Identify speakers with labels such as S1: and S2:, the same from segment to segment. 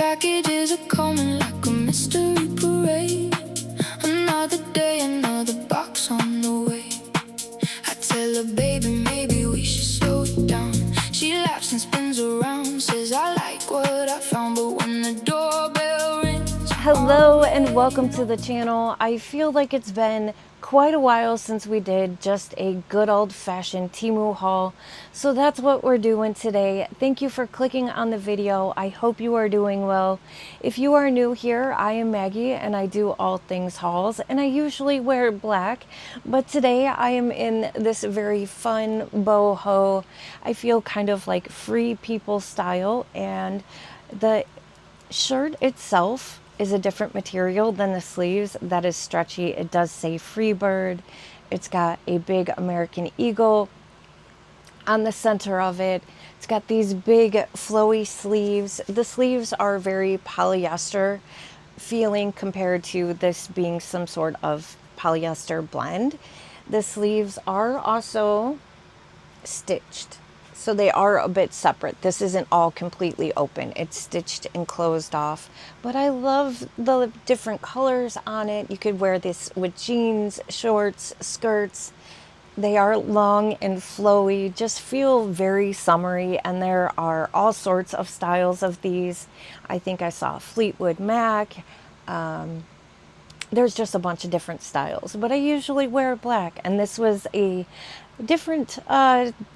S1: Packages are coming like a mystery parade. Another day, another box on the way. I tell her, baby, maybe we should slow it down. She laughs and spins around, says I like what I found. But when the doorbell rings,
S2: hello and welcome to the channel. I feel like it's been quite a while since we did just a good old-fashioned Temu haul, so that's what we're doing today. Thank you for clicking on the video. I hope you are doing well. If you are new here, I am Maggie and I do all things hauls, and I usually wear black, but today I am in this very fun boho, I feel kind of like free people style, and the shirt itself is a different material than the sleeves. That is stretchy. It does say Freebird. It's got a big American eagle on the center of it. It's got these big flowy sleeves. The sleeves are very polyester feeling compared to this being some sort of polyester blend. The sleeves are also stitched, so they are a bit separate. This isn't all completely open. It's stitched and closed off, but I love the different colors on it. You could wear this with jeans, shorts, skirts. They are long and flowy, just feel very summery, and there are all sorts of styles of these. I think I saw Fleetwood Mac. There's just a bunch of different styles, but I usually wear black, and this was a different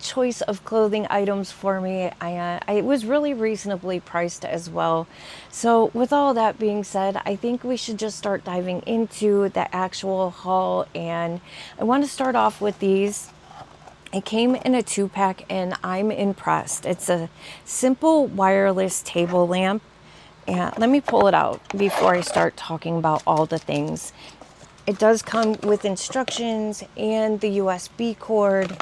S2: choice of clothing items for me. It was really reasonably priced as well. So with all that being said, I think we should just start diving into the actual haul, and I want to start off with these. It came in a 2-pack and I'm impressed. It's a simple wireless table lamp. And let me pull it out before I start talking about all the things. It does come with instructions and the USB cord.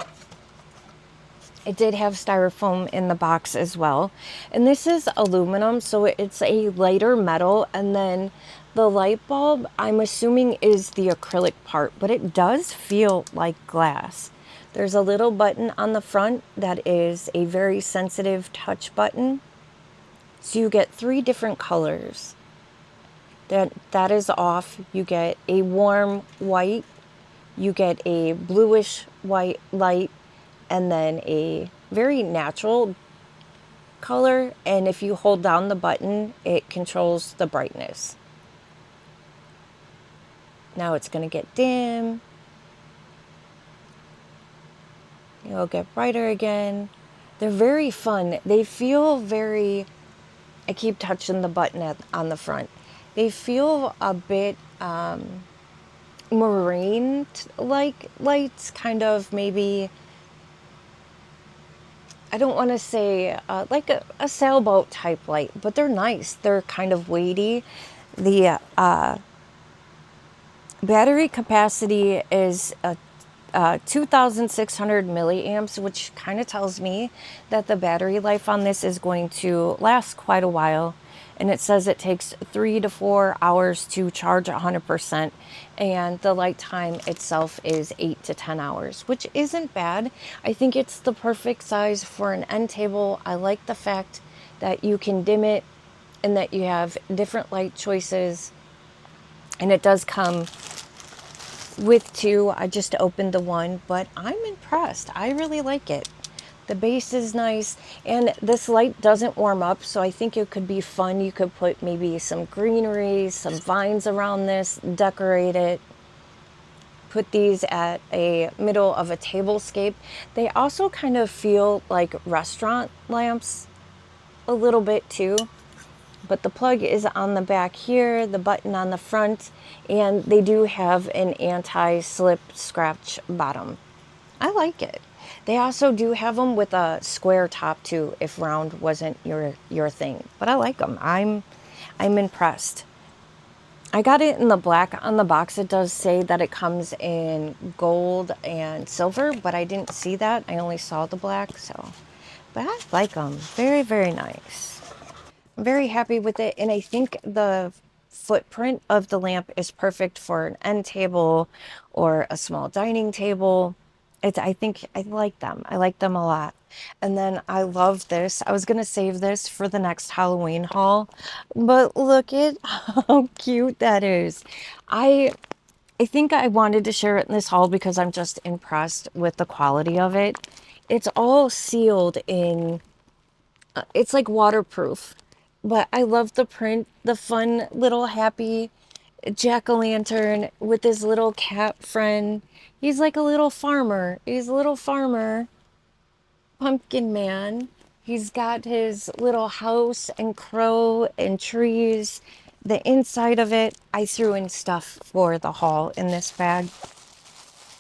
S2: It did have styrofoam in the box as well. And this is aluminum, so it's a lighter metal. And then the light bulb, I'm assuming, is the acrylic part, but it does feel like glass. There's a little button on the front that is a very sensitive touch button. So you get 3 different colors. That is off. You get a warm white, you get a bluish white light, and then a very natural color. And if you hold down the button, it controls the brightness. Now it's going to get dim. It'll get brighter again. They're very fun. They feel very... I keep touching the button on the front. They feel a bit marine-like lights, kind of maybe, I don't want to say like a sailboat type light, but they're nice. They're kind of weighty. The battery capacity is 2,600 milliamps, which kind of tells me that the battery life on this is going to last quite a while. And it says it takes 3 to 4 hours to charge 100%, and the light time itself is 8 to 10 hours, which isn't bad. I think it's the perfect size for an end table. I like the fact that you can dim it and that you have different light choices, and it does come with 2. I just opened the one, but I'm impressed. I really like it. The base is nice, and this light doesn't warm up, so I think it could be fun. You could put maybe some greenery, some vines around this, decorate it, put these at a middle of a tablescape. They also kind of feel like restaurant lamps a little bit too. But the plug is on the back here, the button on the front, and they do have an anti-slip scratch bottom. I like it. They also do have them with a square top too, if round wasn't your thing. But I like them. I'm impressed. I got it in the black on the box. It does say that it comes in gold and silver, but I didn't see that. I only saw the black, so. But I like them. Very, very nice. I'm very happy with it, and I think the footprint of the lamp is perfect for an end table or a small dining table. I think I like them. I like them a lot. And then I love this. I was gonna save this for the next Halloween haul, but look at how cute that is. I I think I wanted to share it in this haul because I'm just impressed with the quality of it. It's all sealed in, it's like waterproof, but I love the print, the fun little happy jack-o'-lantern with his little cat friend. He's like a little farmer. He's a little farmer pumpkin man. He's got his little house and crow and trees. The inside of it, I threw in stuff for the haul in this bag.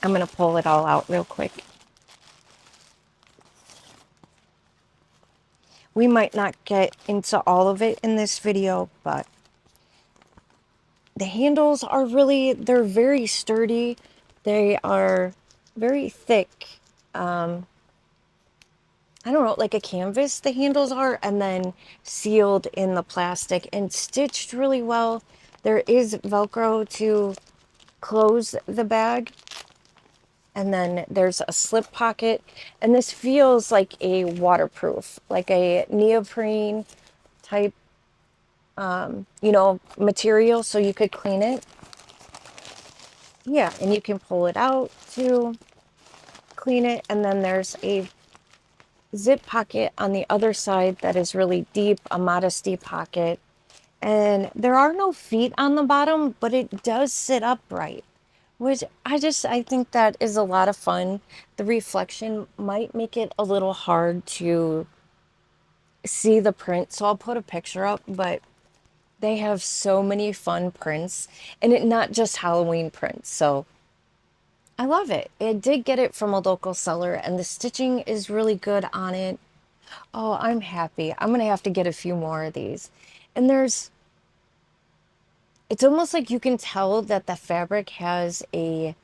S2: I'm going to pull it all out real quick. We might not get into all of it in this video, but the handles are really, they're very sturdy. They are very thick. I don't know, like a canvas, the handles are, and then sealed in the plastic and stitched really well. There is Velcro to close the bag. And then there's a slip pocket. And this feels like a waterproof, like a neoprene type, material, so you could clean it. Yeah, and you can pull it out to clean it. And then there's a zip pocket on the other side that is really deep, a modesty pocket. And there are no feet on the bottom, but it does sit upright, which I think that is a lot of fun. The reflection might make it a little hard to see the print, so I'll put a picture up, but they have so many fun prints, and it not just Halloween prints, so I love it. I did get it from a local seller, and the stitching is really good on it. Oh, I'm happy. I'm gonna have to get a few more of these. And it's almost like you can tell that the fabric has a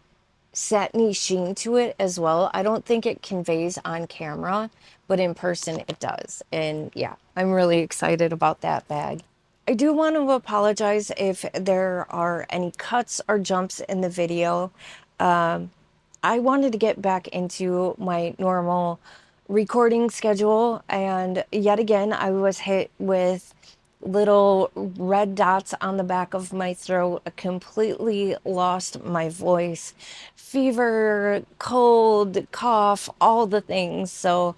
S2: satiny sheen to it as well. I don't think it conveys on camera, but in person it does. And yeah, I'm really excited about that bag. I do want to apologize if there are any cuts or jumps in the video. I wanted to get back into my normal recording schedule, and yet again, I was hit with little red dots on the back of my throat. I completely lost my voice, fever, cold, cough, all the things. So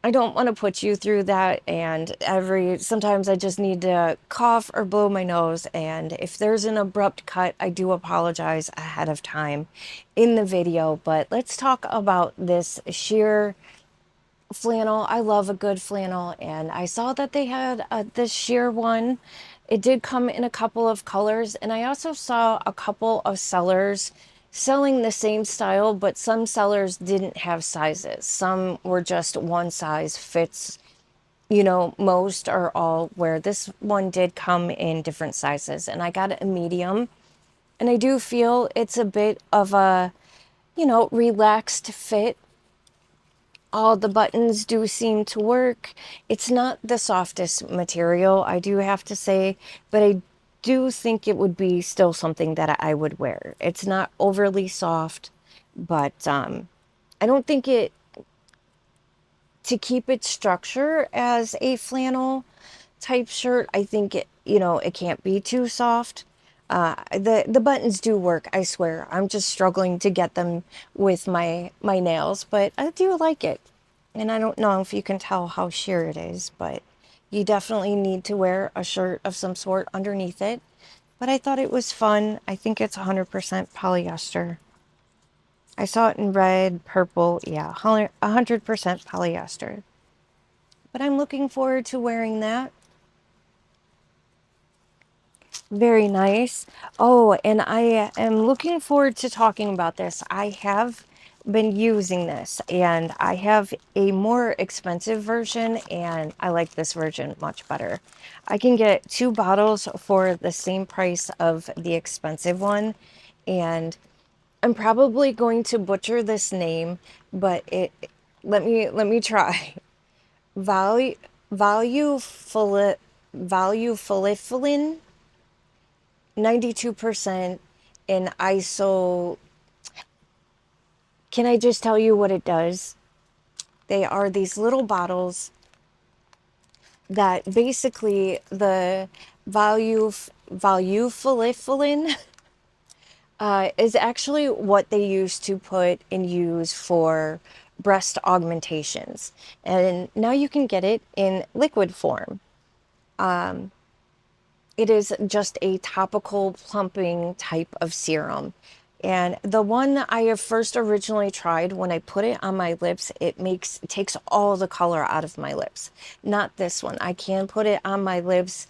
S2: I don't want to put you through that. And sometimes I just need to cough or blow my nose. And if there's an abrupt cut, I do apologize ahead of time in the video. But let's talk about this sheer flannel. I love a good flannel, and I saw that they had this sheer one. It did come in a couple of colors, and I also saw a couple of sellers selling the same style, but some sellers didn't have sizes. Some were just one size fits, most or all, where this one did come in different sizes, and I got a medium. And I do feel it's a bit of a, relaxed fit. All the buttons do seem to work. It's not the softest material, I do have to say, but I do think it would be still something that I would wear. It's not overly soft, but I don't think to keep its structure as a flannel type shirt, I think it can't be too soft. The buttons do work, I swear. I'm just struggling to get them with my nails, but I do like it. And I don't know if you can tell how sheer it is, but you definitely need to wear a shirt of some sort underneath it. But I thought it was fun. I think it's 100% polyester. I saw it in red, purple, yeah, 100% polyester. But I'm looking forward to wearing that. Very nice. Oh, and I am looking forward to talking about this. I have been using this, and I have a more expensive version, and I like this version much better. I can get 2 bottles for the same price of the expensive one, and I'm probably going to butcher this name, but let me try. Value value value 92% in Can I just tell you what it does? They are these little bottles that basically the volufolifilin is actually what they use to put and use for breast augmentations. And now you can get it in liquid form. It is just a topical plumping type of serum. And the one that I have first originally tried, when I put it on my lips, it takes all the color out of my lips. Not this one. I can put it on my lips.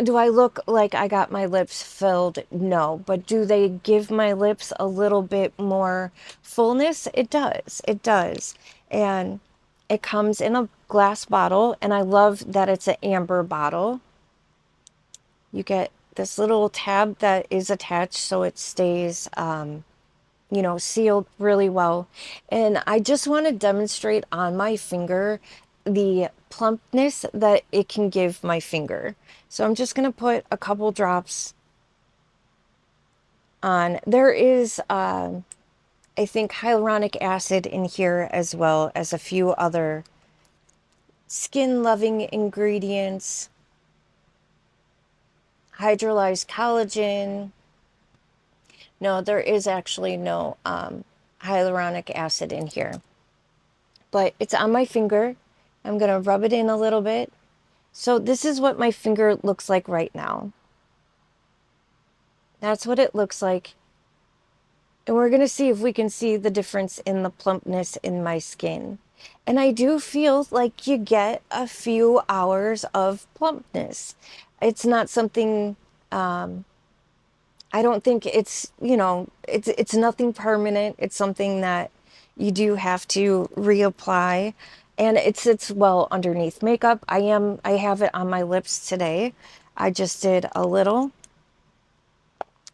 S2: Do I look like I got my lips filled? No. But do they give my lips a little bit more fullness? It does. It does. And it comes in a glass bottle, and I love that it's an amber bottle. You get this little tab that is attached so it stays, you know, sealed really well. And I just want to demonstrate on my finger the plumpness that it can give my finger. So I'm just going to put a couple drops on. There is, I think, hyaluronic acid in here, as well as a few other skin loving ingredients, hydrolyzed collagen. No, there is actually no hyaluronic acid in here. But it's on my finger. I'm going to rub it in a little bit. So this is what my finger looks like right now. That's what it looks like. And we're going to see if we can see the difference in the plumpness in my skin. And I do feel like you get a few hours of plumpness. It's not something... I don't think it's, you know, it's nothing permanent. It's something that you do have to reapply, and it sits well underneath makeup. I have it on my lips today. I just did a little,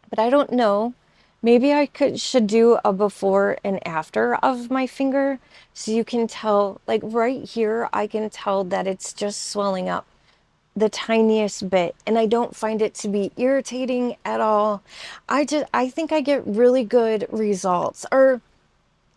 S2: but I don't know. Maybe I should do a before and after of my finger, so you can tell, like right here, I can tell that it's just swelling up the tiniest bit, and I don't find it to be irritating at all. I think I get really good results, or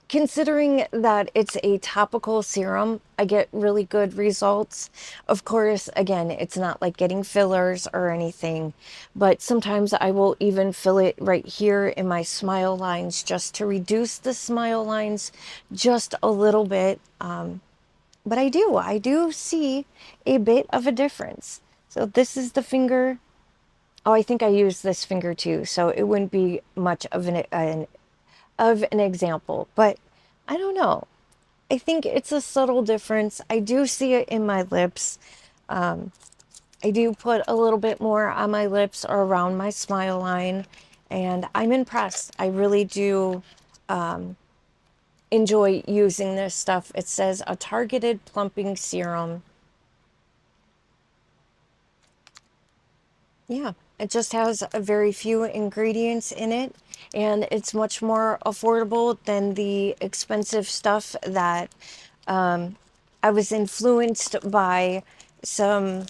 S2: considering that it's a topical serum, I get really good results. Of course, again, it's not like getting fillers or anything, but sometimes I will even fill it right here in my smile lines just to reduce the smile lines just a little bit. But I do see a bit of a difference. So this is the finger. Oh, I think I used this finger too, so it wouldn't be much of an example. But I don't know. I think it's a subtle difference. I do see it in my lips. I do put a little bit more on my lips or around my smile line, and I'm impressed. I really do enjoy using this stuff. It says a targeted plumping serum. Yeah, it just has a very few ingredients in it, and it's much more affordable than the expensive stuff that I was influenced by some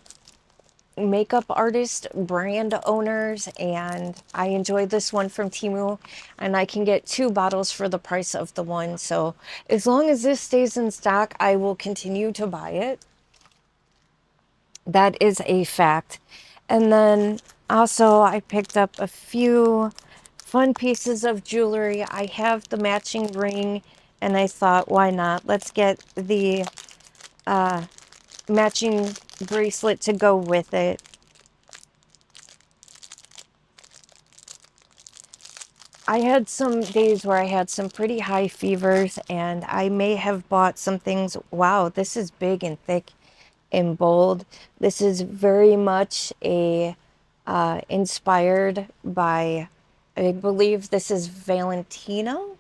S2: makeup artist brand owners, and I enjoyed this one from Temu, and I can get 2 bottles for the price of the one. So as long as this stays in stock, I will continue to buy it. That is a fact. And then also I picked up a few fun pieces of jewelry. I have the matching ring, and I thought, why not? Let's get the matching bracelet to go with it. I had some days where I had some pretty high fevers, and I may have bought some things. Wow, this is big and thick and bold. This is very much a inspired by, I believe this is Valentino.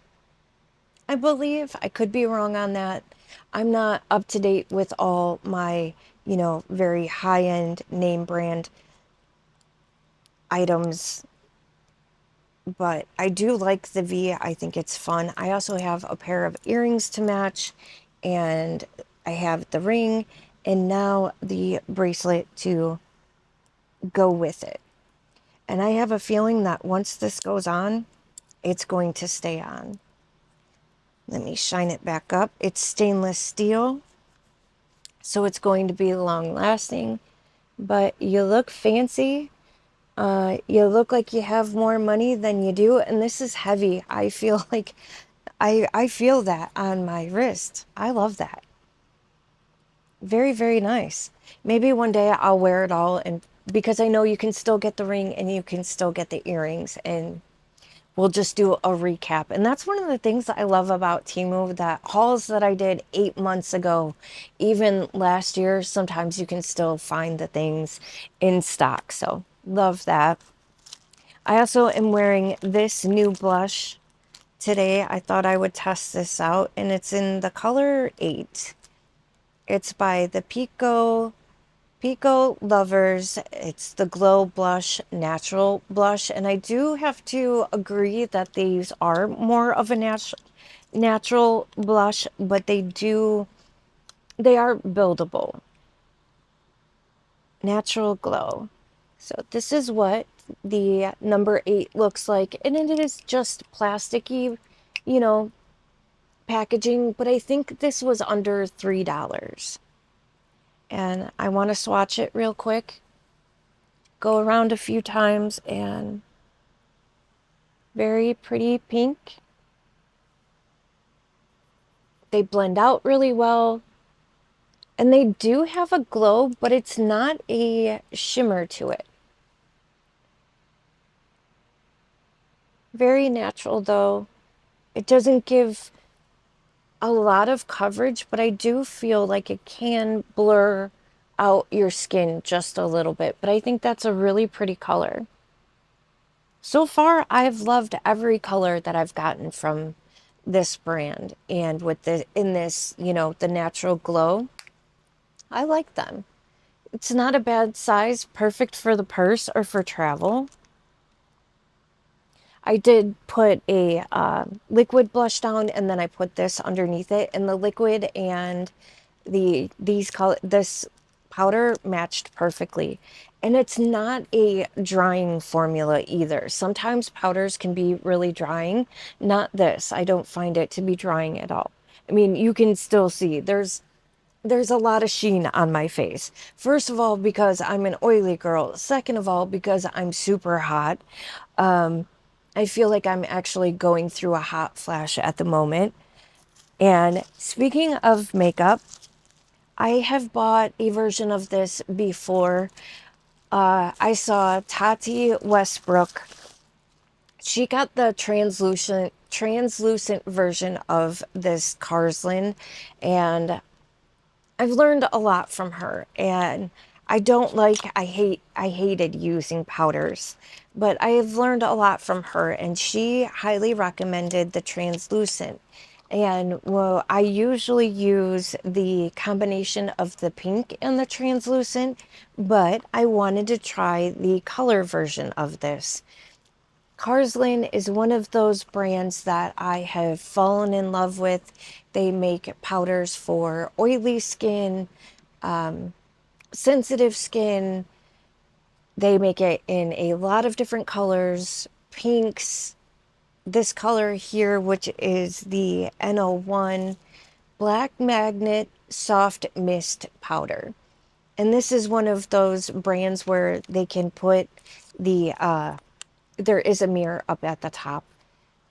S2: I believe. I could be wrong on that. I'm not up to date with all my, you know, very high-end name brand items, but I do like the V. I think it's fun. I also have a pair of earrings to match, and I have the ring, and now the bracelet to go with it. And I have a feeling that once this goes on, it's going to stay on. Let me shine it back up. It's stainless steel, so it's going to be long lasting, but you look fancy. You look like you have more money than you do, and this is heavy. I feel like I feel that on my wrist. I love that. Very, very nice. Maybe one day I'll wear it all, and because I know you can still get the ring and you can still get the earrings, and we'll just do a recap. And that's one of the things that I love about Temu, that hauls that I did 8 months ago, even last year, sometimes you can still find the things in stock. So love that. I also am wearing this new blush today. I thought I would test this out, and it's in the color 8. It's by the Pico Lovers. It's the Glow Blush Natural Blush, and I do have to agree that these are more of a natural blush, but they are buildable. Natural Glow. So this is what the number 8 looks like, and it is just plasticky, you know, packaging, but I think this was under $3. And I want to swatch it real quick, go around a few times, and very pretty pink. They blend out really well, and they do have a glow, but it's not a shimmer to it. Very natural though. It doesn't give a lot of coverage, but I do feel like it can blur out your skin just a little bit. But I think that's a really pretty color. So far, I've loved every color that I've gotten from this brand, and with the in this, you know, the natural glow, I like them. It's not a bad size, perfect for the purse or for travel. I did put a liquid blush down, and then I put this underneath it, and the liquid and this powder matched perfectly. And it's not a drying formula either. Sometimes powders can be really drying. Not this. I don't find it to be drying at all. I mean, you can still see there's a lot of sheen on my face. First of all, because I'm an oily girl. Second of all, because I'm super hot. I feel like I'm actually going through a hot flash at the moment. And speaking of makeup, I have bought a version of this before. I saw Tati Westbrook. She got the translucent version of this Carslin, and I've learned a lot from her. And I hated using powders, but I have learned a lot from her, and she highly recommended the translucent. And well, I usually use the combination of the pink and the translucent, but I wanted to try the color version of this. Carslin is one of those brands that I have fallen in love with. They make powders for oily skin, sensitive skin. They make it in a lot of different colors, pinks, this color here, which is the N01 Black Magnet Soft Mist Powder. And this is one of those brands where they can put there is a mirror up at the top,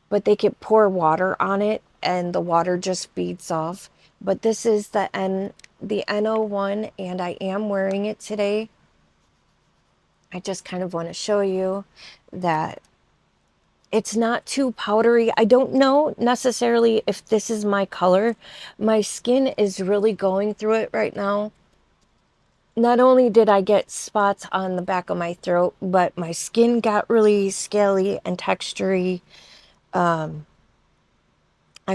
S2: but they can pour water on it and the water just beads off. But this is the N01, and I am wearing it today. I just kind of want to show you that it's not too powdery. I don't know necessarily if this is my color. My skin is really going through it right now. Not only did I get spots on the back of my throat, but my skin got really scaly and textury. I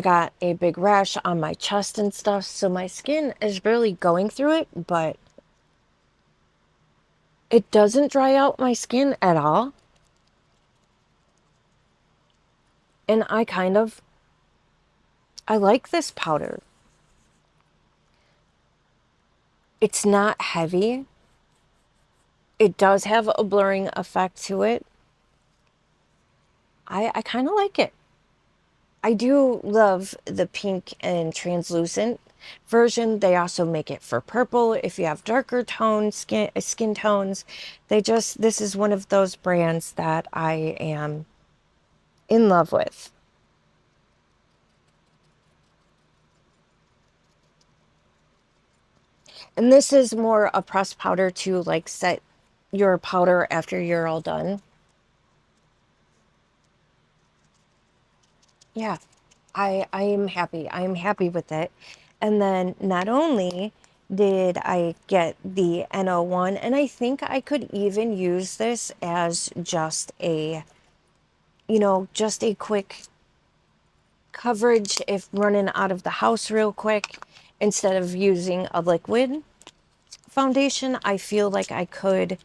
S2: got a big rash on my chest and stuff, so my skin is really going through it, but it doesn't dry out my skin at all. And I like this powder. It's not heavy. It does have a blurring effect to it. I kind of like it. I do love the pink and translucent version. They also make it for purple if you have darker tones, skin tones. This is one of those brands that I am in love with. And this is more a pressed powder to like set your powder after you're all done. Yeah, I am happy. I am happy with it. And then not only did I get the NO1, and I think I could even use this as just a, just a quick coverage if running out of the house real quick instead of using a liquid foundation. I feel like I could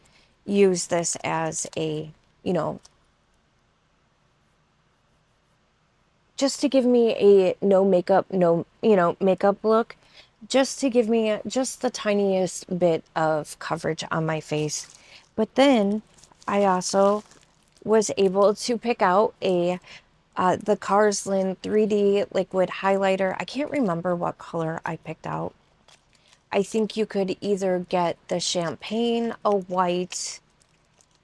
S2: use this as a, you know, just to give me a no makeup, no, makeup look, just to give me just the tiniest bit of coverage on my face. But then I also was able to pick out the Carslin 3D liquid highlighter. I can't remember what color I picked out. I think you could either get the champagne, a white,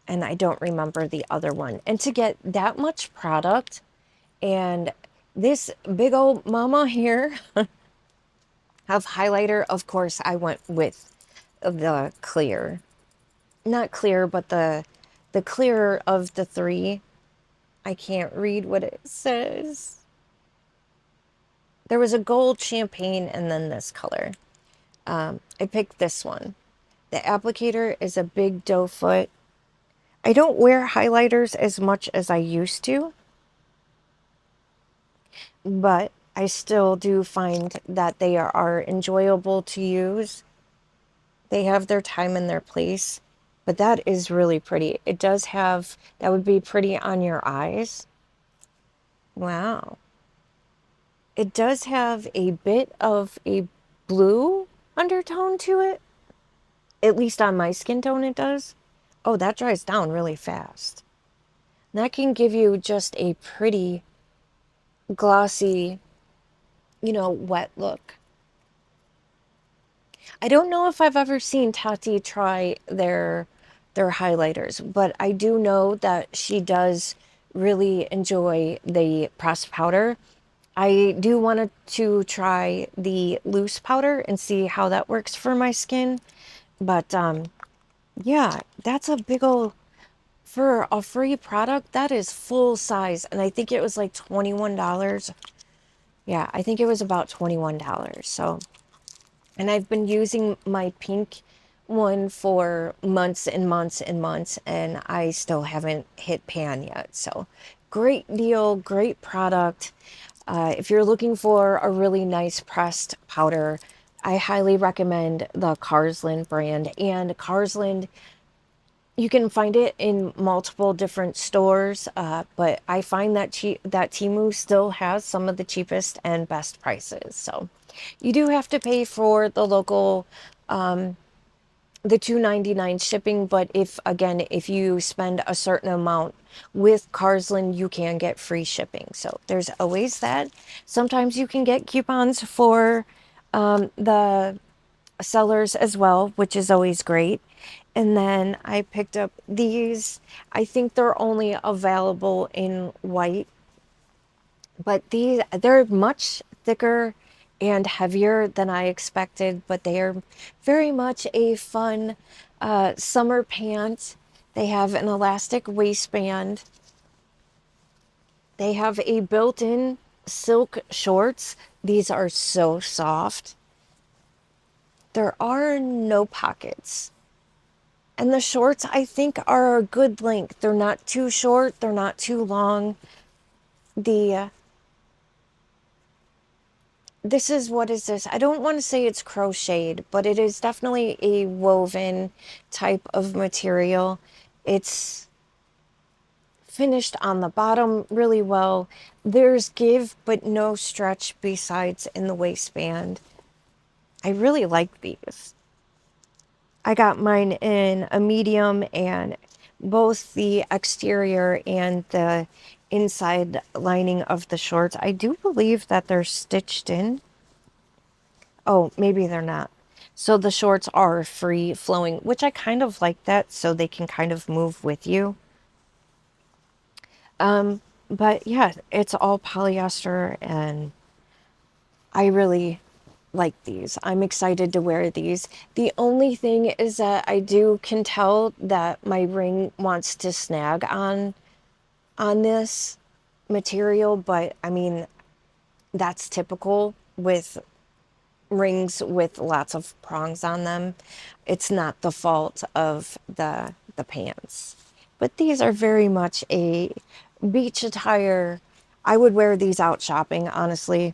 S2: and I don't remember the other one. And to get that much product and this big old mama here of highlighter, of course, I went with the clear. Not clear, but the clearer of the three. I can't read what it says. There was a gold champagne and then this color. I picked this one. The applicator is a big doe foot. I don't wear highlighters as much as I used to, but I still do find that they are enjoyable to use. They have their time and their place, but that is really pretty. It does have, that would be pretty on your eyes. Wow. It does have a bit of a blue undertone to it. At least on my skin tone it does. Oh, that dries down really fast. That can give you just a pretty glossy, wet look. I don't know if I've ever seen Tati try their highlighters, but I do know that she does really enjoy the pressed powder. I do want to try the loose powder and see how that works for my skin. But yeah, that's a big old, for a free product, that is full size. And I think it was like $21. Yeah, I think it was about $21. So, and I've been using my pink one for months and months and months, and I still haven't hit pan yet. So, great deal, great product. If you're looking for a really nice pressed powder, I highly recommend the Carslin brand. And Carslin, you can find it in multiple different stores, but I find that that Temu still has some of the cheapest and best prices. So you do have to pay for the local, the $2.99 shipping, but if you spend a certain amount with Carslin, you can get free shipping. So there's always that. Sometimes you can get coupons for the sellers as well, which is always great. And then I picked up these. I think they're only available in white, but they're much thicker and heavier than I expected, but they are very much a fun summer pant. They have an elastic waistband. They have a built-in silk shorts. These are so soft. There are no pockets. And the shorts, I think, are a good length. They're not too short. They're not too long. This is, what is this? I don't want to say it's crocheted, but it is definitely a woven type of material. It's finished on the bottom really well. There's give, but no stretch besides in the waistband. I really like these. I got mine in a medium, and both the exterior and the inside lining of the shorts. I do believe that they're stitched in. Oh, maybe they're not. So the shorts are free flowing, which I kind of like that, so they can kind of move with you. But yeah, it's all polyester and I really like these. I'm excited to wear these. The only thing is that I can tell that my ring wants to snag on this material, but I mean, that's typical with rings with lots of prongs on them. It's not the fault of the pants. But these are very much a beach attire. I would wear these out shopping, honestly.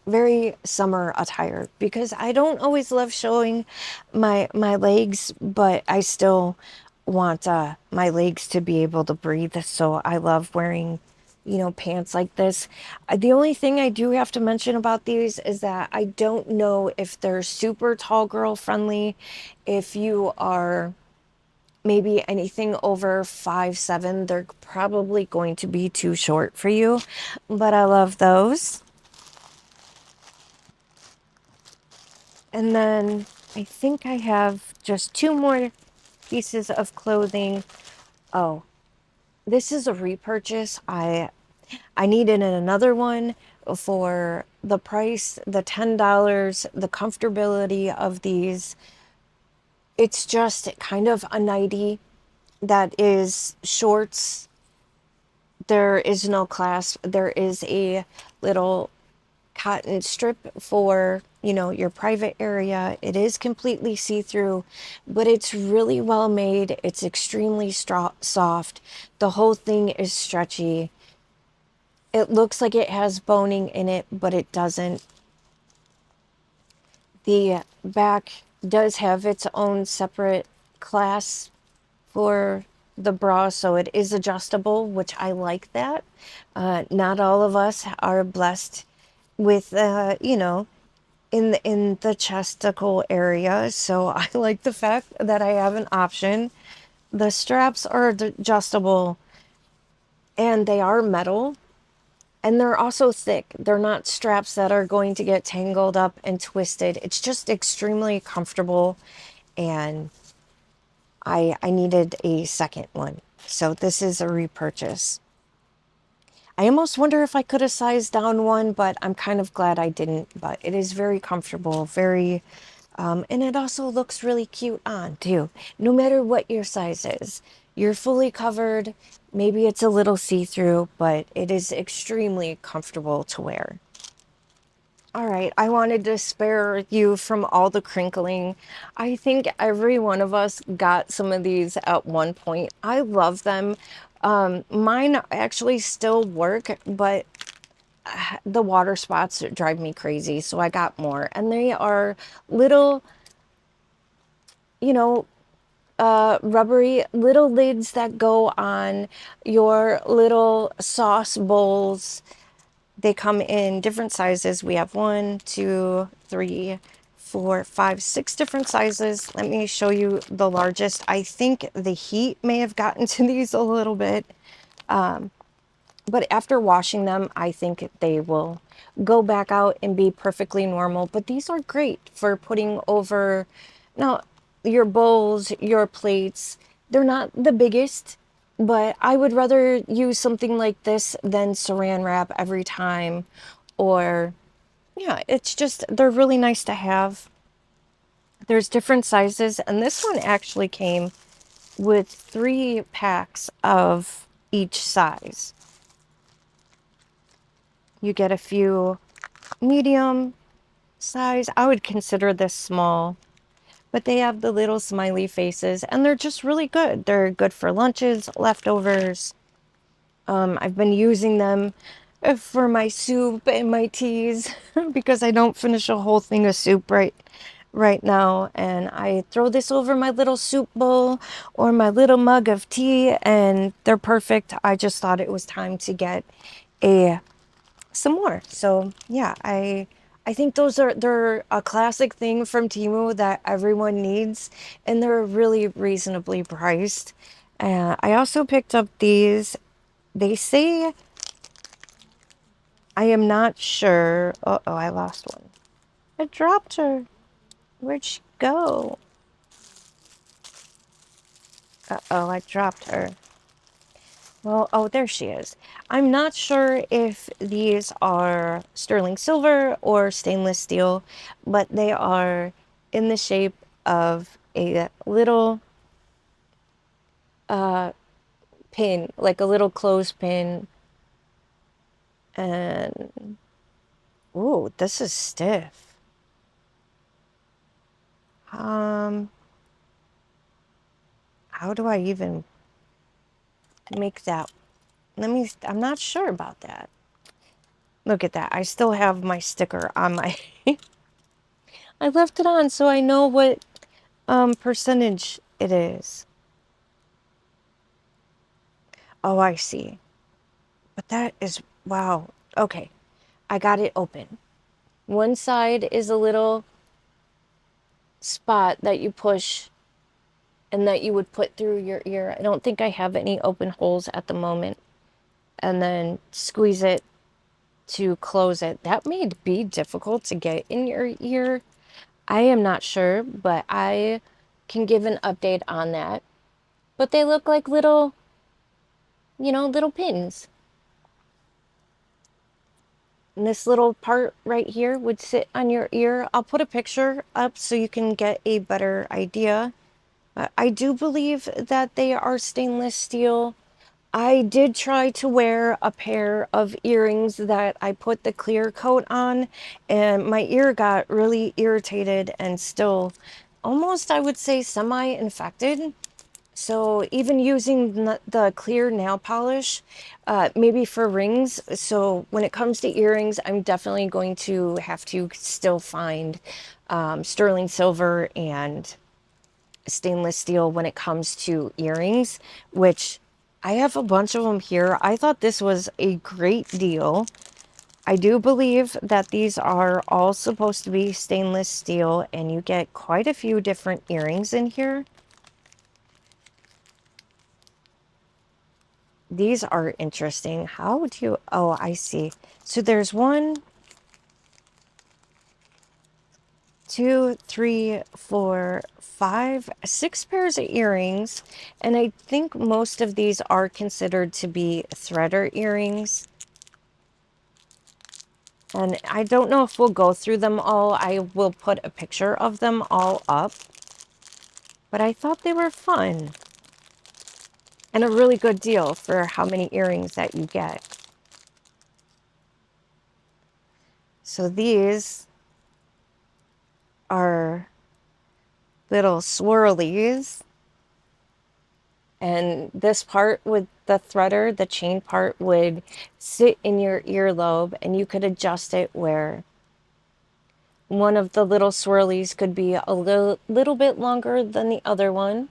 S2: Very summer attire because I don't always love showing my legs, but I still want my legs to be able to breathe. So I love wearing, you know, pants like this. The only thing I do have to mention about these is that I don't know if they're super tall girl friendly. If you are maybe anything over 5'7", they're probably going to be too short for you, but I love those. And then I think I have just two more pieces of clothing. Oh, this is a repurchase. I needed another one for the price, the $10, the comfortability of these. It's just kind of a nightie that is shorts. There is no clasp. There is a little cotton strip for, you know, your private area. It is completely see-through, but it's really well made. It's extremely soft. The whole thing is stretchy. It looks like it has boning in it, but it doesn't. The back does have its own separate clasp for the bra, so it is adjustable, which I like that. Not all of us are blessed with, you know, in the chesticle area, so I like the fact that I have an option. The straps are adjustable and they are metal and they're also thick. They're not straps that are going to get tangled up and twisted. It's just extremely comfortable and I needed a second one. So this is a repurchase. I almost wonder if I could have sized down one, but I'm kind of glad I didn't. But it is very comfortable, very, and it also looks really cute on too. No matter what your size is, you're fully covered. Maybe it's a little see-through, but it is extremely comfortable to wear. All right, I wanted to spare you from all the crinkling. I think every one of us got some of these at one point. I love them. Mine actually still work, but the water spots drive me crazy, so I got more. And they are little, you know, rubbery little lids that go on your little sauce bowls. They come in different sizes. We have 1, 2, 3, 4, 5, 6 different sizes. Let me show you the largest. I think the heat may have gotten to these a little bit. But after washing them, I think they will go back out and be perfectly normal. But these are great for putting over now your bowls, your plates. They're not the biggest, but I would rather use something like this than saran wrap every time. Or, yeah, it's just, they're really nice to have. There's different sizes, and this one actually came with 3 packs of each size. You get a few medium size. I would consider this small, but they have the little smiley faces and they're just really good. They're good for lunches, leftovers. I've been using them for my soup and my teas because I don't finish a whole thing of soup right now, and I throw this over my little soup bowl or my little mug of tea and they're perfect. I just thought it was time to get some more. So yeah, I think they're a classic thing from Temu that everyone needs, and they're really reasonably priced. I also picked up these They say, I am not sure. Uh-oh, I lost one. I dropped her. Where'd she go? Uh-oh, I dropped her. Well, oh, there she is. I'm not sure if these are sterling silver or stainless steel, but they are in the shape of a little pin, like a little clothespin. And, ooh, this is stiff. How do I even make that? I'm not sure about that. Look at that. I still have my sticker on my, I left it on so I know what percentage it is. Oh, I see. But that is, wow. Okay, I got it open. One side is a little spot that you push and that you would put through your ear. I don't think I have any open holes at the moment. And then squeeze it to close it. That may be difficult to get in your ear. I am not sure, but I can give an update on that. But they look like little, little pins. And this little part right here would sit on your ear. I'll put a picture up so you can get a better idea. I do believe that they are stainless steel. I did try to wear a pair of earrings that I put the clear coat on, and my ear got really irritated and still almost, I would say, semi-infected. So even using the clear nail polish, maybe for rings. So when it comes to earrings, I'm definitely going to have to still find sterling silver and stainless steel when it comes to earrings, which I have a bunch of them here. I thought this was a great deal. I do believe that these are all supposed to be stainless steel, and you get quite a few different earrings in here. These are interesting. How would you... Oh, I see. So there's 1, 2, 3, 4, 5, 6 pairs of earrings. And I think most of these are considered to be threader earrings. And I don't know if we'll go through them all. I will put a picture of them all up. But I thought they were fun. And a really good deal for how many earrings that you get. So these are little swirlies. And this part with the threader, the chain part, would sit in your earlobe, and you could adjust it where one of the little swirlies could be a little bit longer than the other one.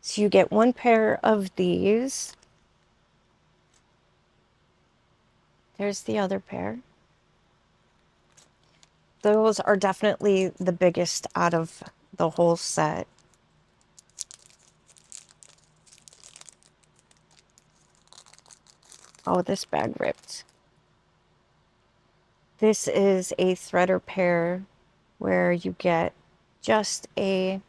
S2: So you get 1 pair of these. There's the other pair. Those are definitely the biggest out of the whole set. Oh, this bag ripped. This is a threader pair where you get just a...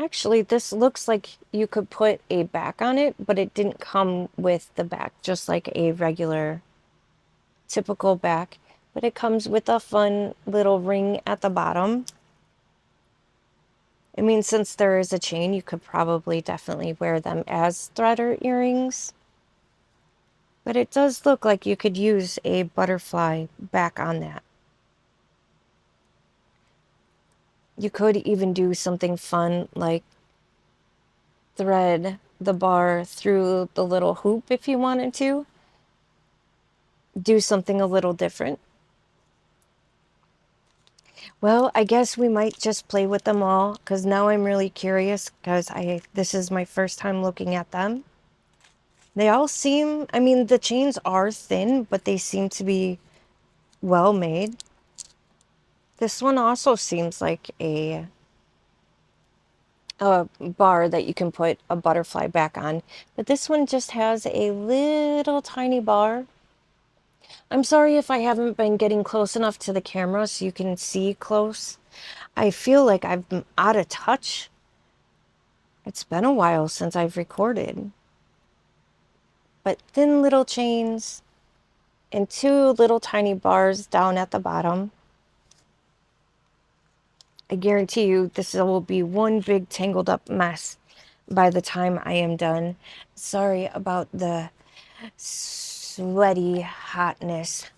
S2: Actually, this looks like you could put a back on it, but it didn't come with the back, just like a regular, typical back. But it comes with a fun little ring at the bottom. I mean, since there is a chain, you could probably definitely wear them as threader earrings. But it does look like you could use a butterfly back on that. You could even do something fun like thread the bar through the little hoop if you wanted to. Do something a little different. Well, I guess we might just play with them all, because now I'm really curious, because this is my first time looking at them. They all seem, I mean, the chains are thin, but they seem to be well made. This one also seems like a a bar that you can put a butterfly back on. But this one just has a little tiny bar. I'm sorry if I haven't been getting close enough to the camera so you can see close. I feel like I've been out of touch. It's been a while since I've recorded. But thin little chains and two little tiny bars down at the bottom. I guarantee you this will be one big tangled up mess by the time I am done. Sorry about the sweaty hotness.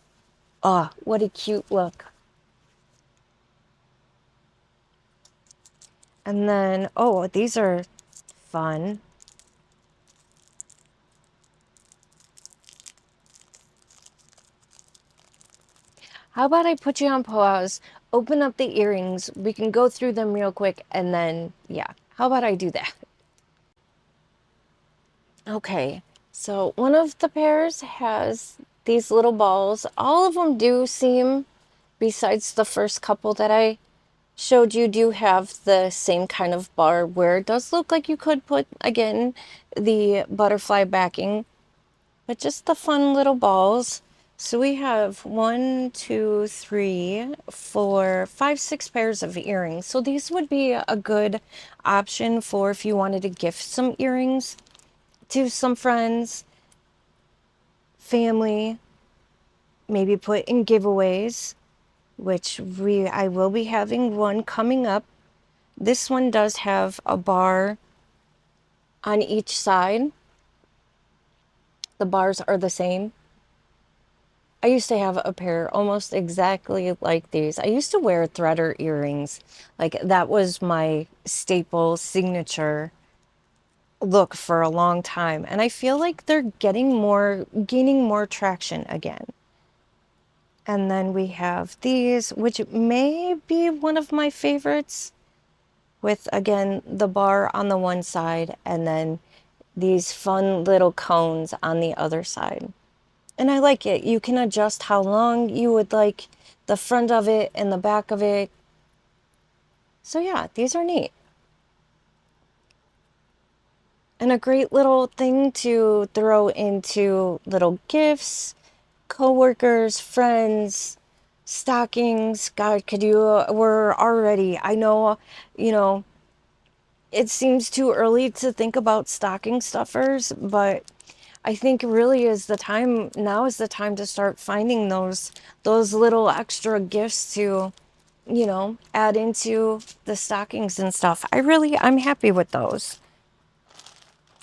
S2: Oh, what a cute look. And then, oh, these are fun. How about I put you on pause, open up the earrings, we can go through them real quick, and then, yeah, how about I do that? Okay, so one of the pairs has these little balls. All of them do seem, besides the first couple that I showed you, do have the same kind of bar where it does look like you could put, again, the butterfly backing, but just the fun little balls. So we have 1, 2, 3, 4, 5, 6 pairs of earrings. So these would be a good option for if you wanted to gift some earrings to some friends, family, maybe put in giveaways, which I will be having one coming up. This one does have a bar on each side. The bars are the same. I used to have a pair almost exactly like these. I used to wear threader earrings. Like that was my staple signature look for a long time. And I feel like they're gaining more traction again. And then we have these, which may be one of my favorites, with again the bar on the one side and then these fun little cones on the other side. And I like it. You can adjust how long you would like the front of it and the back of it. So yeah, these are neat. And a great little thing to throw into little gifts, coworkers, friends, stockings. God, we're already, I know, you know, it seems too early to think about stocking stuffers, but I think really now is the time to start finding those little extra gifts to, add into the stockings and stuff. I'm happy with those.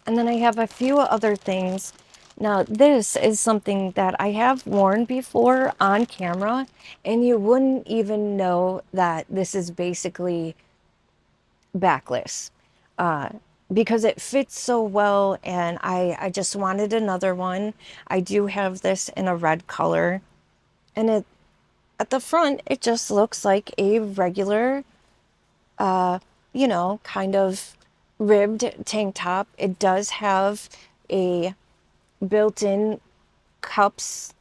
S2: And then I have a few other things. Now, this is something that I have worn before on camera, and you wouldn't even know that this is basically backless, because it fits so well, and I just wanted another one. I do have this in a red color, and at the front, it just looks like a regular, kind of ribbed tank top. It does have a built-in cups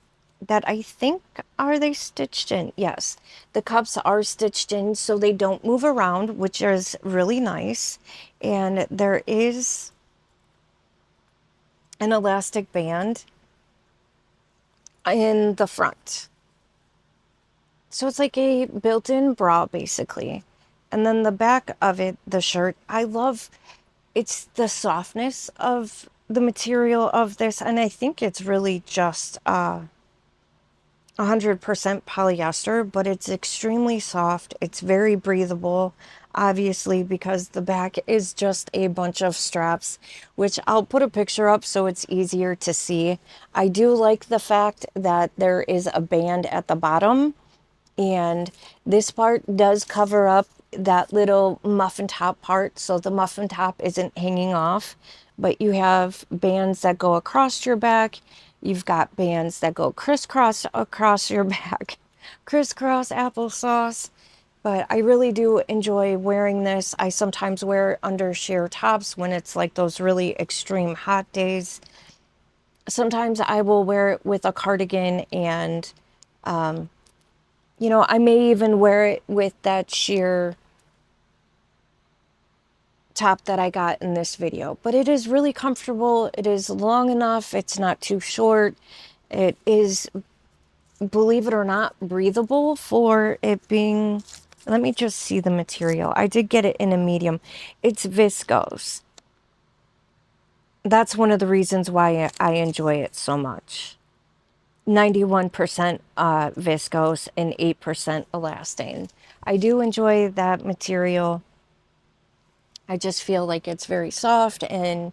S2: that I think, are they stitched in? Yes, the cups are stitched in so they don't move around, which is really nice. And there is an elastic band in the front. So it's like a built-in bra basically. And then the back of it, the shirt, I love, it's the softness of the material of this, and I think it's really just 100% polyester, but it's extremely soft. It's very breathable, obviously, because the back is just a bunch of straps, which I'll put a picture up so it's easier to see. I do like the fact that there is a band at the bottom, and this part does cover up that little muffin top part, so the muffin top isn't hanging off, but you have bands that go across your back. You've got bands that go crisscross across your back. Crisscross applesauce. But I really do enjoy wearing this. I sometimes wear it under sheer tops when it's like those really extreme hot days. Sometimes I will wear it with a cardigan, and I may even wear it with that sheer top that I got in this video, but it is really comfortable. It is long enough. It's not too short. It is, believe it or not, breathable for it being, let me just see the material. I did get it in a medium. It's viscose. That's one of the reasons why I enjoy it so much. 91% viscose and 8% elastane. I do enjoy that material. I just feel like it's very soft and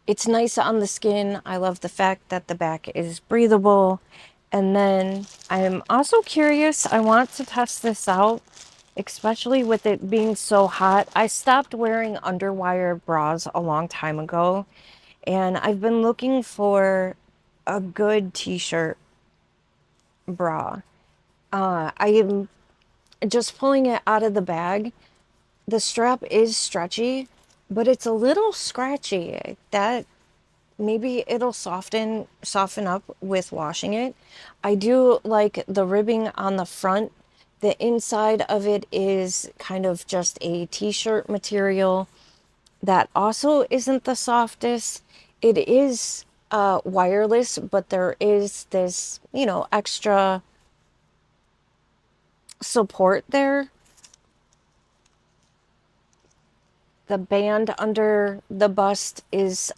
S2: it's nice on the skin. I love the fact that the back is breathable. And then I'm also curious, I want to test this out, especially with it being so hot. I stopped wearing underwire bras a long time ago, and I've been looking for a good t-shirt bra. I am just pulling it out of the bag. The strap is stretchy, but it's a little scratchy. That maybe it'll soften up with washing it. I do like the ribbing on the front. The inside of it is kind of just a t-shirt material that also isn't the softest. It is wireless, but there is this, you know, extra support there. The band under the bust is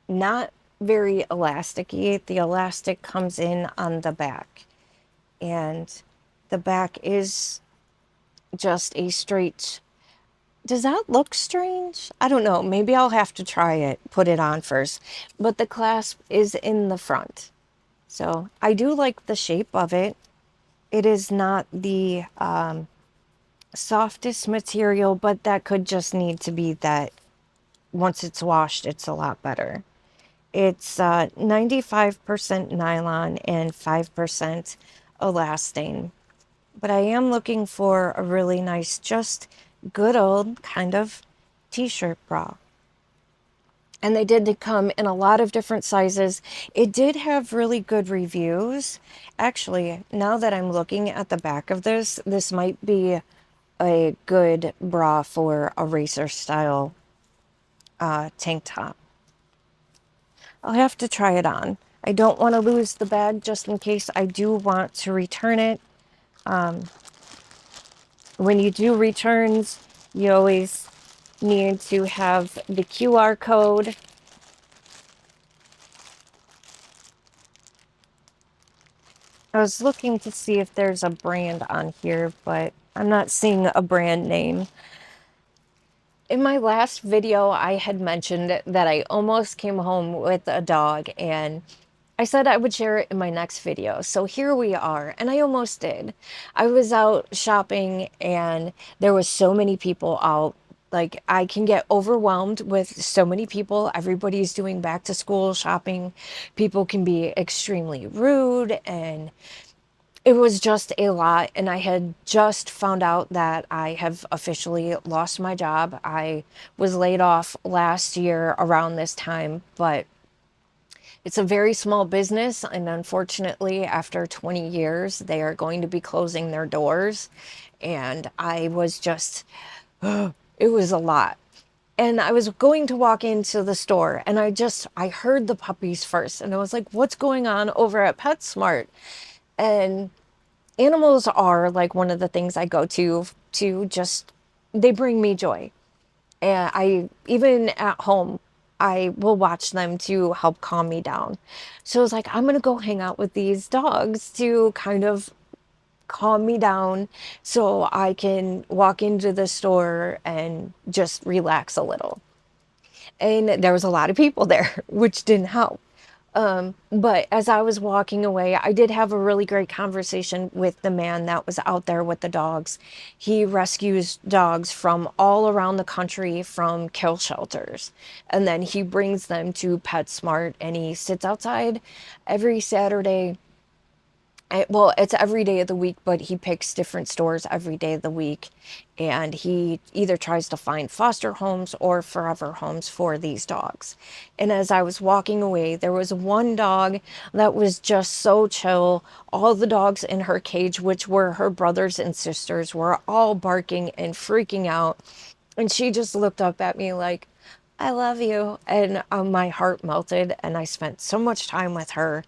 S2: not very elasticy. The elastic comes in on the back, and the back is just a straight. Does that look strange? I don't know. Maybe I'll have to try it, put it on first. But the clasp is in the front. So I do like the shape of it. It is not the softest material, but that could just need to be that once it's washed, it's a lot better. It's 95% nylon and 5% elastane. But I am looking for a really nice, just good old kind of t-shirt bra. And they did come in a lot of different sizes. It did have really good reviews. Actually, now that I'm looking at the back of this, this might be a good bra for a racer style tank top. I'll have to try it on. I don't want to lose the bag just in case I do want to return it. When you do returns, you always need to have the QR code. I was looking to see if there's a brand on here, but I'm not seeing a brand name. In my last video, I had mentioned that I almost came home with a dog, and I said I would share it in my next video. So here we are, and I almost did. I was out shopping, and there was so many people out. Like, I can get overwhelmed with so many people. Everybody's doing back to school shopping. People can be extremely rude, and it was just a lot. And I had just found out that I have officially lost my job. I was laid off last year around this time, but it's a very small business, and unfortunately, after 20 years, they are going to be closing their doors. And I was just, it was a lot. And I was going to walk into the store, and I heard the puppies first, and I was like, what's going on over at PetSmart? And animals are like one of the things I go to just, they bring me joy. And I, even at home, I will watch them to help calm me down. So I was like, I'm going to go hang out with these dogs to kind of calm me down so I can walk into the store and just relax a little. And there was a lot of people there, which didn't help. But as I was walking away, I did have a really great conversation with the man that was out there with the dogs. He rescues dogs from all around the country from kill shelters, and then he brings them to PetSmart, and he sits outside every Saturday. Well, it's every day of the week, but he picks different stores every day of the week. And he either tries to find foster homes or forever homes for these dogs. And as I was walking away, there was one dog that was just so chill. All the dogs in her cage, which were her brothers and sisters, were all barking and freaking out. And she just looked up at me like, I love you. And my heart melted. And I spent so much time with her.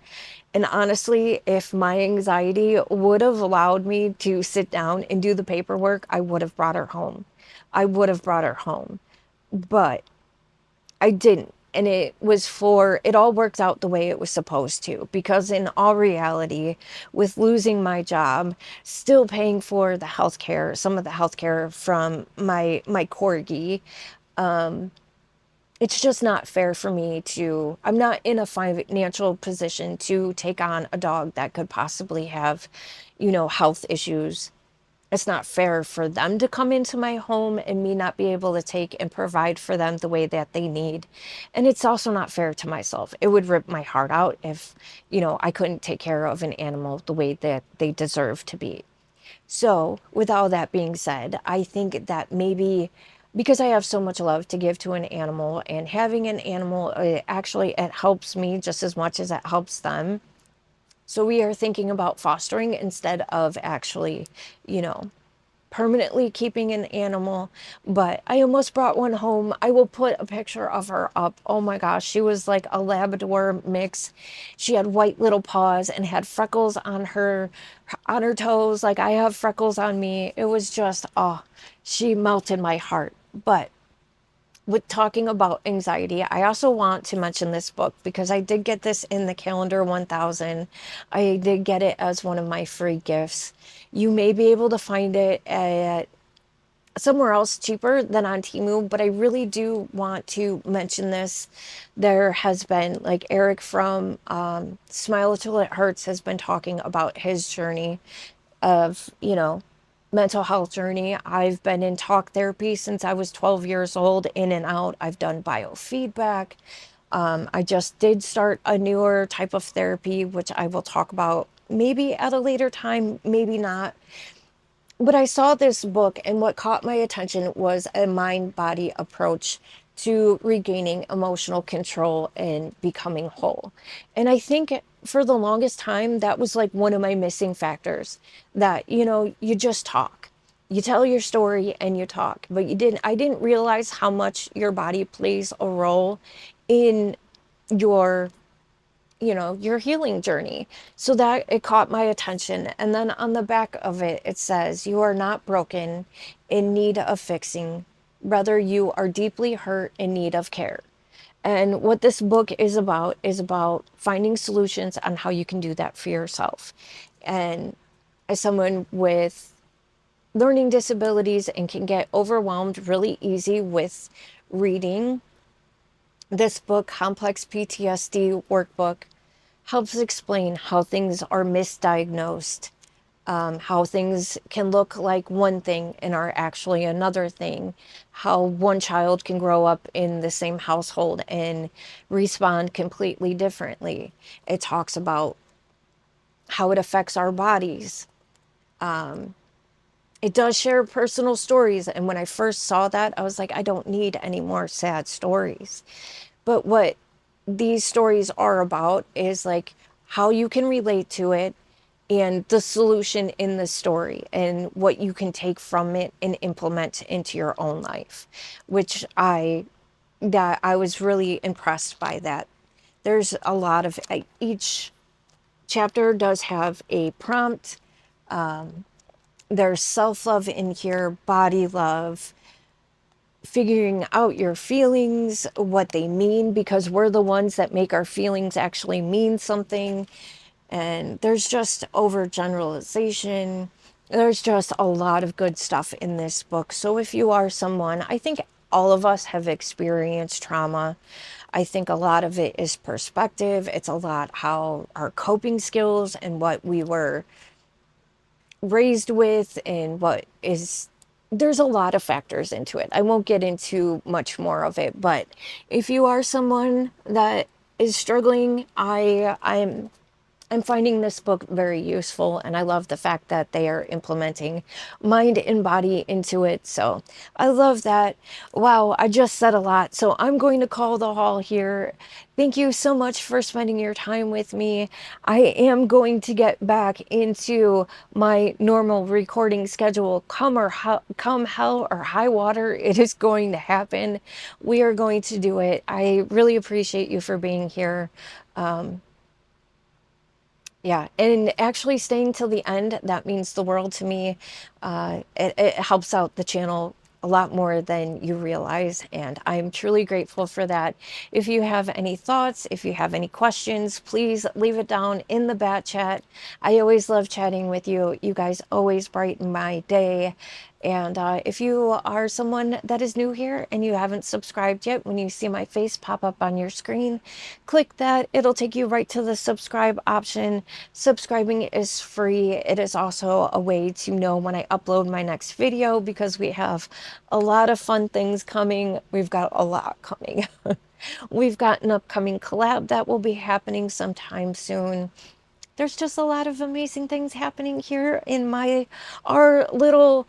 S2: And honestly, if my anxiety would have allowed me to sit down and do the paperwork, I would have brought her home. I would have brought her home. But I didn't. And it all worked out the way it was supposed to. Because in all reality, with losing my job, still paying for the healthcare, some of the healthcare from my corgi, it's just not fair for me to, I'm not in a financial position to take on a dog that could possibly have, health issues. It's not fair for them to come into my home and me not be able to take and provide for them the way that they need. And it's also not fair to myself. It would rip my heart out if, I couldn't take care of an animal the way that they deserve to be. So, with all that being said, I think that maybe because I have so much love to give to an animal, and having an animal, it helps me just as much as it helps them. So, we are thinking about fostering instead of actually, you know, permanently keeping an animal. But I almost brought one home. I will put a picture of her up. Oh my gosh, she was like a Labrador mix. She had white little paws and had freckles on her toes like I have freckles on me. It was just, oh, she melted my heart. But with talking about anxiety, I also want to mention this book because I did get this in the calendar 1000. I did get it as one of my free gifts. You may be able to find it at somewhere else cheaper than on Temu, but I really do want to mention this. There has been, like, Eric from Smile Till It Hurts has been talking about his journey of, mental health journey. I've been in talk therapy since I was 12 years old, in and out. I've done biofeedback. I just did start a newer type of therapy, which I will talk about maybe at a later time, maybe not. But I saw this book, and what caught my attention was a mind body approach to regaining emotional control and becoming whole. And I think for the longest time, that was like one of my missing factors, that, you just talk. You tell your story and you talk, but I didn't realize how much your body plays a role in your your healing journey. So that it caught my attention. And then on the back of it, it says, you are not broken, in need of fixing. Rather, you are deeply hurt, in need of care. And what this book is about finding solutions on how you can do that for yourself. And as someone with learning disabilities and can get overwhelmed really easy with reading, this book, Complex PTSD Workbook, helps explain how things are misdiagnosed, how things can look like one thing and are actually another thing, how one child can grow up in the same household and respond completely differently. It talks about how it affects our bodies. It does share personal stories, and when I first saw that, I was like, I don't need any more sad stories. But what these stories are about is like how you can relate to it and the solution in the story and what you can take from it and implement into your own life, which I was really impressed by that. There's a lot of, each chapter does have a prompt. There's self-love in here, body love, figuring out your feelings, what they mean, because we're the ones that make our feelings actually mean something. And there's just overgeneralization. There's just a lot of good stuff in this book. So if you are someone, I think all of us have experienced trauma. I think a lot of it is perspective. It's a lot how our coping skills and what we were raised with and there's a lot of factors into it. I won't get into much more of it, but if you are someone that is struggling, I'm I'm finding this book very useful, and I love the fact that they are implementing mind and body into it. So I love that. Wow, I just said a lot. So I'm going to call the hall here. Thank you so much for spending your time with me. I am going to get back into my normal recording schedule. Come hell or high water, it is going to happen. We are going to do it. I really appreciate you for being here. Yeah, and actually staying till the end, that means the world to me. It helps out the channel a lot more than you realize, and I'm truly grateful for that. If you have any thoughts, if you have any questions, please leave it down in the bat chat. I always love chatting with you. You guys always brighten my day. And if you are someone that is new here and you haven't subscribed yet, when you see my face pop up on your screen, click that. It'll take you right to the subscribe option. Subscribing is free. It is also a way to know when I upload my next video, because we have a lot of fun things coming. We've got a lot coming. We've got an upcoming collab that will be happening sometime soon. There's just a lot of amazing things happening here in our little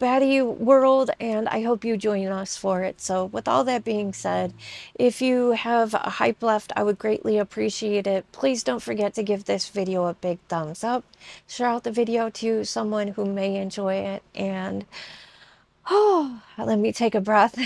S2: baddie world, and I hope you join us for it. So with all that being said, if you have a hype left, I would greatly appreciate it. Please don't forget to give this video a big thumbs up. Share out the video to someone who may enjoy it, and let me take a breath.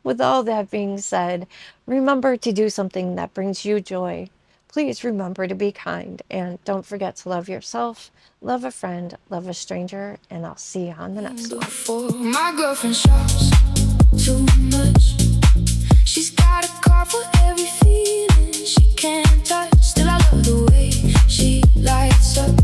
S2: With all that being said, remember to do something that brings you joy. Please remember to be kind, and don't forget to love yourself, love a friend, love a stranger, and I'll see you on the next one.
S1: Before my girlfriend shops too much. She's got a car for every fee.